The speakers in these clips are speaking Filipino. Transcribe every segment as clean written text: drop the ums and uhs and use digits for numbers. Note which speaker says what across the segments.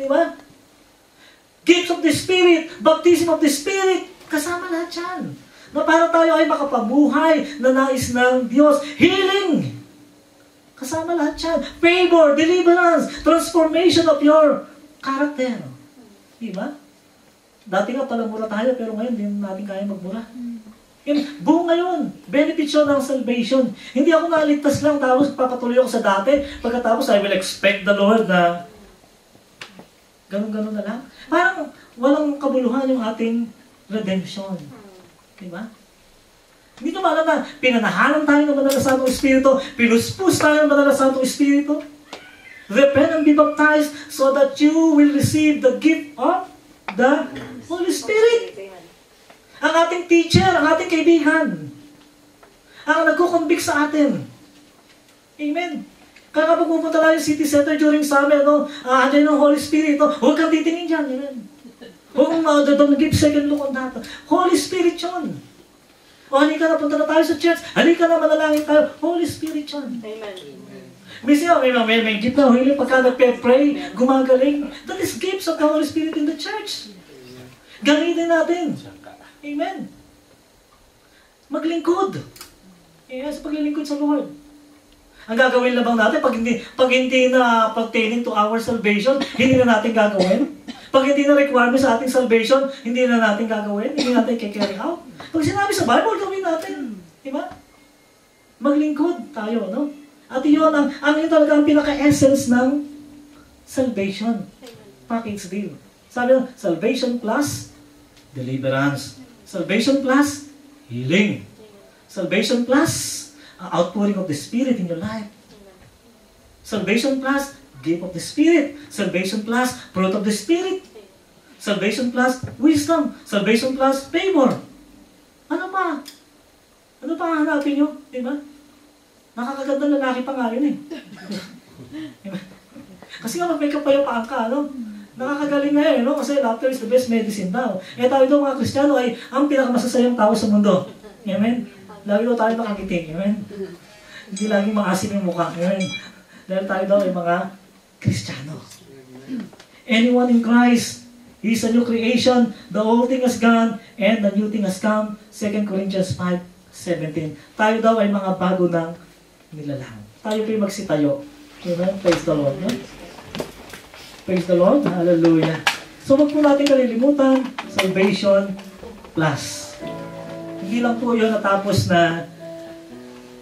Speaker 1: Di ba? Gifts of the Spirit, baptism of the Spirit, kasama lahat yan. Na para tayo ay makapabuhay na nais ng Diyos. Healing! Kasama lahat yan. Favor, deliverance, transformation of your character. Di ba? Dati nga pala mura tayo, pero ngayon hindi natin kaya magmura. Buong ngayon, benefits yun ng salvation. Hindi ako naligtas lang, tapos papatuloy ako sa dati. Pagkatapos, I will expect the Lord na ganun-ganun na lang. Parang walang kabuluhan yung ating redemption. Diba? Hindi nyo ba alam na pinanahanan tayo ng Banal na Santong Espiritu, pinuspus tayo ng Banal na Santong Espiritu? Repent and be baptized so that you will receive the gift of the Holy Spirit. Ang ating teacher, ang ating kaibigan, ang nagkukonvict sa atin. Amen. Kaya kapag pupunta tayo sa city center during summer, andyan yung Holy Spirit, huwag kang titingin dyan. Amen. Huwag kang give second look on that. Holy Spirit yun. O halika na, punta na tayo sa church. Halika na, manalangin tayo. Holy Spirit yun.
Speaker 2: Amen.
Speaker 1: Minsan may gift na huling pagka nagpe-pray, gumagaling. That is gifts of the Holy Spirit in the church. Gamitin natin. Amen. Maglingkod. Sa paglilingkod sa Lord. Ang gagawin lang bang natin, pag hindi na pertaining to our salvation, hindi na natin gagawin. Pag hindi na requirement sa ating salvation, hindi na natin gagawin, hindi natin i-carry out. Pag sinabi sa Bible, gawin natin. Diba? Maglingkod tayo, no? At yun, yun talaga ang pinaka-essence ng salvation. Package deal. Sabi na, salvation plus deliverance. Salvation plus healing. Salvation plus outpouring of the Spirit in your life. Salvation plus gift of the Spirit. Salvation plus fruit of the Spirit. Salvation plus wisdom. Salvation plus favor. Ano pa? Ano pa hanapin nyo? Diba? Nakakaganda lalaki pa nga yun eh. Diba? Kasi nga mag-makeup pa yung paan ka, no? Nakakagaling nga no? Kasi laughter is the best medicine daw. Tayo daw mga Kristiyano ay ang pinakamasasayang tao sa mundo. Amen? Lagi daw tayo nakangiting. Amen? Hindi laging maasim yung mukha. Amen? Dahil tayo daw ay mga Kristiyano. Anyone in Christ, he is a new creation. The old thing has gone and the new thing has come. 2 Corinthians 5:17. Tayo daw ay mga bago ng nilalang. Tayo po'y magsitayo. Amen? Praise the Lord. No? Praise the Lord. Hallelujah. So, wag po natin kalilimutan, salvation plus. Hindi lang po yun natapos na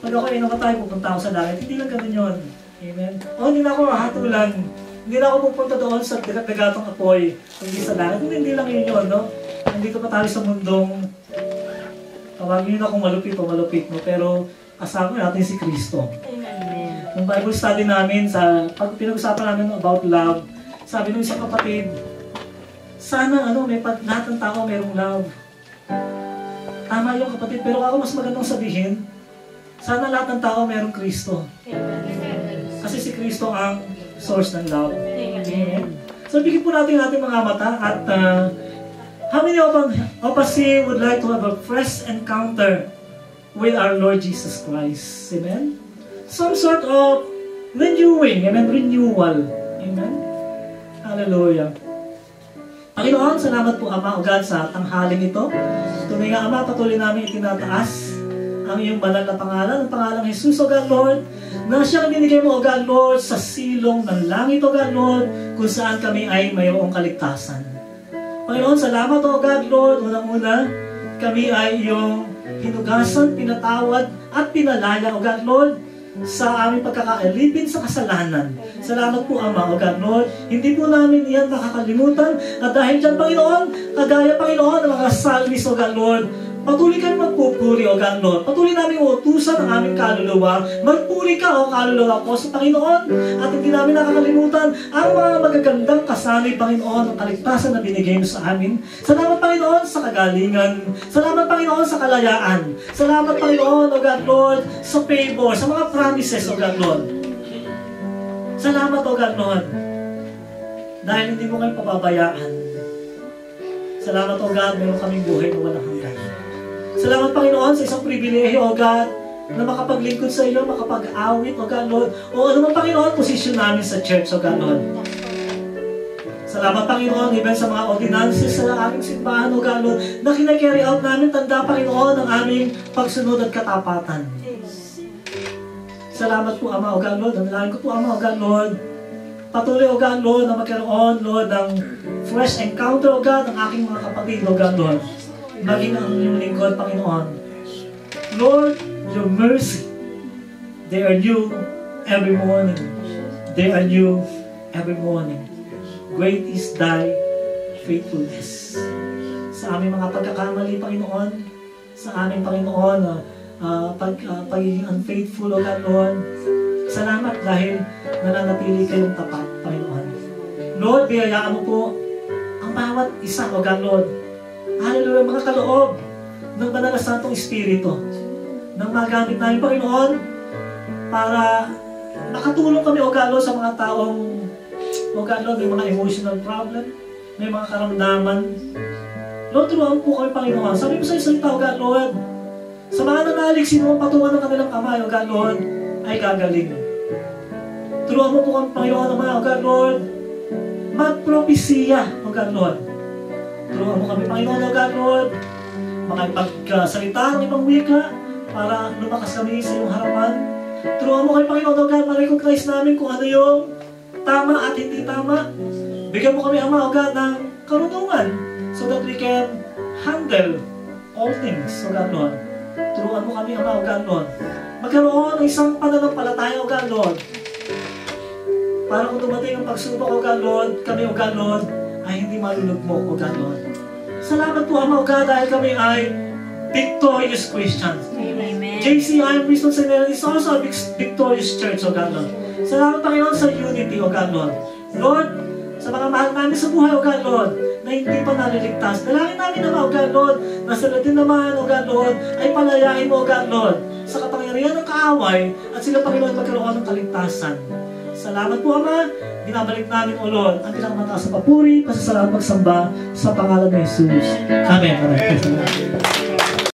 Speaker 1: pag ako ay tayo, pupunta ako sa langit. Hindi lang ganun yun. Amen? Hindi na ako hatulan. Hindi na ako pupunta doon sa dagatong apoy. Hindi sa langit. Hindi lang yun, no? Nandito pa tayo sa mundong tawagin yun akong malupit o malupit, no? Pero kasama natin si Kristo.
Speaker 2: Amen.
Speaker 1: Yung Bible study namin, pag pinag-usapan namin about love, sabi ng isang kapatid, sana lahat ng tao mayroong love. Tama yung kapatid, pero ako mas magandang sabihin, sana lahat ng tao mayroong Kristo. Kasi si Kristo ang source ng love. Amen. So bigyan po natin ating mga mata at how many of us here would like to have a fresh encounter with our Lord Jesus Christ? Amen? Some sort of renewing, amen? Renewal. Amen? Hallelujah. Panginoon, salamat po Ama o God sa tanghaling ito. Tunay nga Ama, patuloy namin itinataas ang iyong banal na pangalan, ang pangalang Jesus o God Lord, na siyang binigay mo o God Lord sa silong ng langit o God Lord, kung saan kami ay mayroong kaligtasan. Panginoon, salamat o God Lord, unang-una, kami ay iyong hinugasan, pinatawad at pinalaya o God Lord, sa aming pagkakaalipin sa kasalanan. Salamat po Ama o God Lord. Hindi po namin iyan nakakalimutan at dahil dyan Panginoon, kagaya Panginoon ng mga salmis o God Lord, patuloy kami magpupuri o God Lord. Patuloy namin uutusan ang aming kaluluwa. Magpuri ka o kaluluwa ko sa Panginoon at hindi namin nakakalimutan ang mga magagandang kasanay Panginoon, ang kaligtasan na binigay mo sa amin. Salamat Panginoon sa kagalingan. Salamat Panginoon sa kalayaan. Salamat Panginoon o God Lord sa favor, sa mga promises o God Lord. Salamat o God Lord dahil hindi mo kayo pababayaan. Salamat o God, meron kaming buhay na walang hanggan. Salamat Panginoon sa isang pribilehiyo o God na makapaglingkod sa iyo, makapag-awit o God Lord o ano man Panginoon, posisyon namin sa church o God Lord. Salamat, Panginoon, even sa mga ordinances sa aming simbahan, O God, Lord, na kinakarry out namin, tanda, Panginoon, ang aming pagsunod at katapatan. Salamat po, Ama, O God, Lord. Nanalangin ko po, Ama, O God, Lord. Patuloy, O God, Lord, na magkaroon, Lord, ng fresh encounter, O God, ng aking mga kapatid, O God, Lord. Maging ang inyong lingkod, Panginoon. Lord, your mercy, they are new every morning. They are new every morning. Great is thy faithfulness. Sa aming mga pagkakamali, Panginoon, sa aming Panginoon, pagiging unfaithful, O God, Lord, salamat dahil nananatili kayong tapat, Panginoon. Lord, biyayaan mo po ang bawat isa, O God, Lord. Hallelujah, mga kaloob ng Banal na Santong Espiritu nang magamit namin, Panginoon, para makatulong kami, O God, Lord, sa mga taong, O God, Lord, may mga emotional problem, may mga karamdaman. Lord, turuan po kami, Panginoon. Sabi mo sa isang tao, God, Lord, sa mga nanalig, sino ang patungan ng kanilang kamay, O God, Lord, ay gagaling. Turuan mo po kami, Panginoon, naman, O God, Lord, magpropesiya, O God, Lord. Turuan mo kami, Panginoon, O God, Lord, makipagsalita ng ibang wika para lumakas kami sa iyong harapan. Turuan mo kami, Panginoon, O God, ma-recognize namin kung ano yung tama at hindi tama. Bigyan mo kami, Ama, O God, ng karunungan so that we can handle all things, O God, Lord. Turuan mo kami, Ama, O God, Lord. Magkaroon ng isang pananampalataya, O God, Lord. Para kung dumating ang pagsubok, O God, Lord, kami, O God, Lord, ay hindi malulugmok, O God, Lord. Salamat po, Ama, O God, dahil kami ay victorious Christians.
Speaker 2: Amen.
Speaker 1: JCI Bristol Seminary is also a victorious church, O God, Lord. Salamat, Panginoon, sa unity, O God, Lord. Lord, sa mga mahal namin sa buhay, O God, Lord, na hindi pa naliligtas. Dalangin namin naman, O God, Lord, na sila din naman, O God, Lord, ay palayain mo, O God, Lord, sa kapangyarihan ng kaaway at sila, Panginoon, magkaroon ng kaligtasan. Salamat po, Ama. Binabalik namin, O Lord, ang pinakamataas sa papuri, pasasalamat magsamba sa pangalan ni Jesus. Amen. Amen.